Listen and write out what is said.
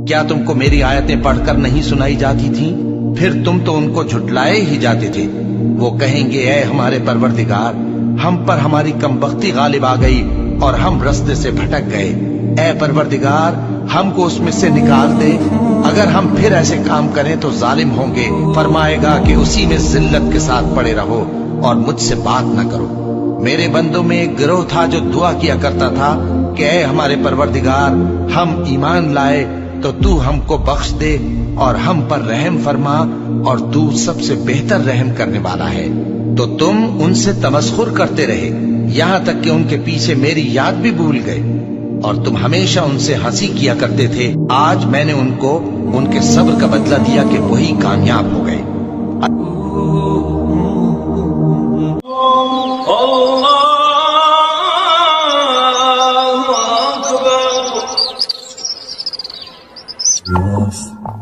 کیا تم کو میری آیتیں پڑھ کر نہیں سنائی جاتی تھیں؟ پھر تم تو ان کو جھٹلائے ہی جاتے تھے۔ وہ کہیں گے اے ہمارے پروردگار، ہم پر ہماری کمبختی غالب آ گئی اور ہم رستے سے بھٹک گئے۔ اے پروردگار، ہم کو اس میں سے نکال دے، اگر ہم پھر ایسے کام کریں تو ظالم ہوں گے۔ فرمائے گا کہ اسی میں ذلت کے ساتھ پڑے رہو اور مجھ سے بات نہ کرو۔ میرے بندوں میں ایک گروہ تھا جو دعا کیا کرتا تھا کہ اے ہمارے پروردگار، ہم ایمان لائے تو تو ہم کو بخش دے اور ہم پر رحم فرما، اور تو سب سے بہتر رحم کرنے والا ہے۔ تو تم ان سے تمسخر کرتے رہے، یہاں تک کہ ان کے پیچھے میری یاد بھی بھول گئے، اور تم ہمیشہ ان سے ہنسی کیا کرتے تھے۔ آج میں نے ان کو ان کے صبر کا بدلہ دیا کہ وہی کامیاب ہو گئے۔ اللہ اکبر۔